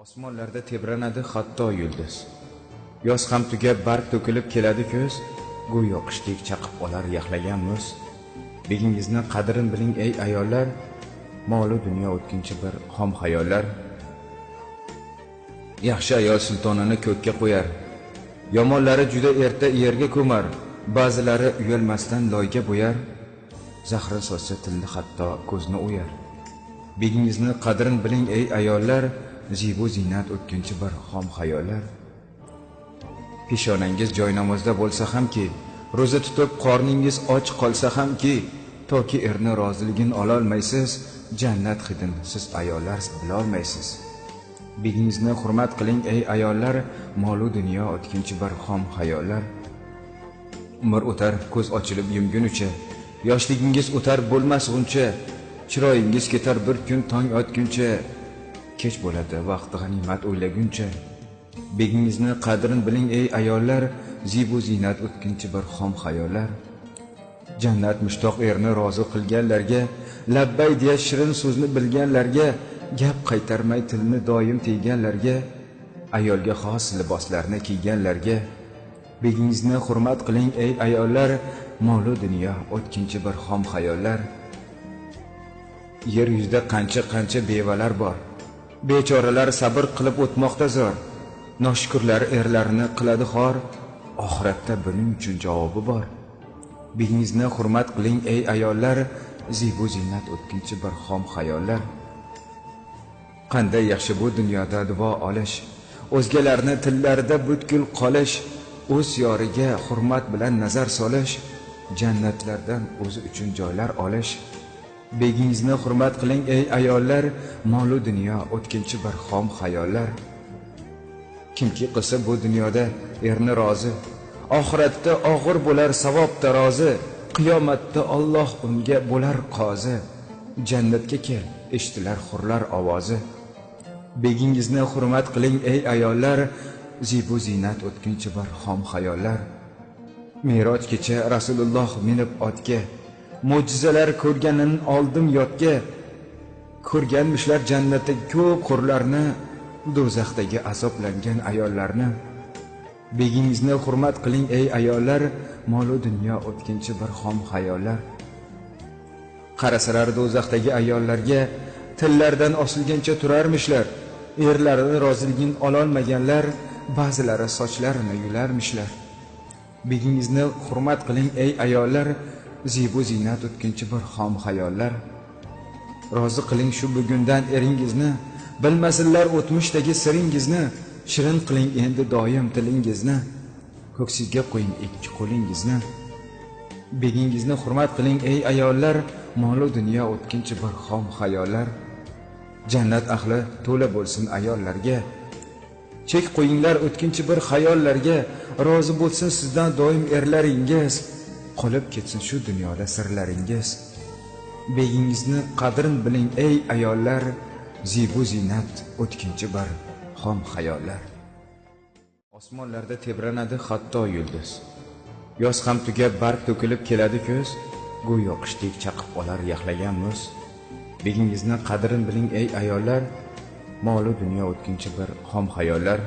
Osmonlarda tebranadi hatto yulduz. Yoz ham tugab barq to'kilib keladi ko'z, go'yo qishdek chaqib olar yaxlagan muz. Begingizni qadrin biling ey ayollar, molu dunyo o'tkinchi bir xom xayollar. Yaxshi ayol sultonini ko'kka qo'yar, yomonlari juda erta yerga ko'mar, ba'zilari uyalmasdan loyga bo'yar, zahri sochsa tilni hatto ko'zni o'yar. Begingizni qadrin biling ey ayollar, zibu zinat o'tkinchi bir xom xayollar. Peshonangiz joynamozda bo'lsa hamki, ro'za tutib qorningiz och qolsa hamki, toki erni roziligini ololmaysiz, jannat hidin siz ayollar bilolmaysiz. Begingizni hurmat qiling ey ayollar, molu dunyo o'tkinchi bir xom xayollar. Umr o'tar ko'z ochilib yumgunicha, yoshligingiz o'tar bo'lmas uncha, chiroyingiz ketar bir kun tong otguncha, kech bo'ladi vaqt g'animat o'ylaguncha. Begingizni qadrin biling ey ayollar, zibu zinat o'tkinchi bir xom xayollar. Jannat mushtoq erni rozi qilganlarga, labbay deya shirin so'zni bilganlarga, gap qaytarmay tilni doim tegganlarga, ayolga xos liboslarni kiyganlarga. Begingizni hurmat qiling ey ayollar, molu dunyo o'tkinchi bir xom xayollar. Yer yuzida qancha bevalar bor, bechoralar sabr qilib o'tmoqda zo'r. Noshukurlar erlarini qiladi xor, oxiratda buning uchun javobi bor. Begingizni hurmat qiling ey ayollar, zibu zinat o'tkinchi bir xom xayollar. Qanday yaxshi bu dunyoda duo olish, o'zgalarni tillarida butkul qolish, o'z yoriga hurmat bilan nazar solish, jannatlardan o'zi uchun joylar olish. Begingizni hurmat qiling ey ayollar, molu dunyo o'tkinchi bir xom xayollar. Kimki qilsa bu dunyoda erni rozi, oxiratda og'ir bo'lar savob tarozi, qiyomatda Alloh unga bo'lar qozi. Jannatga kel, eshitilar hurlar ovozi. Begingizni hurmat qiling ey ayollar, zibu zinat o'tkinchi bir xom xayollar. Meroj kecha Rasululloh minib otga, mo'jizalar ko'rganin oldim yodga. Ko'rganmishlar jannatda ko'p hurlarni, do'zaxdagi azoblangan ayollarni. Begingizni hurmat qiling ey ayollar, molu dunyo o'tkinchi bir xom xayollar. Qarasalar do'zaxdagi ayollarga, tillardan osilgancha turarmishlar, erlarining roziligini ololmaganlar, ba'zilari sochlarini yularmishlar. Begingizni hurmat qiling ey ayollar, zibu zinat o'tkinchi bir xom xayollar. Rozi qiling shu bugundan eringizni, bilmasinlar o'tmishdagi siringizni, shirin qiling endi doim tilingizni, ko'ksizga qo'ying ikki qo'lingizni. Begingizni hurmat qiling ey ayollar, molu dunyo o'tkinchi bir xom xayollar. Jannat ahli to'la bo'lsin ayollarga, chek qo'yinglar o'tkinchi bir xayollarga, rozi bo'lsin sizdan doim erlaringiz, qolib ketsin shu dunyoda sirlaringiz. Begingizni qadrin biling ey ayollar, zibu zinat o'tkinchi bir xom xayollar. Osmonlarda tebranadi hatto yulduz. Yoz ham tugab barq to'kilib keladi ko'z, go'yo qishdek chaqib olar yaxlagan muz. Begingizni qadrin biling ey ayollar, molu dunyo o'tkinchi bir xom xayollar.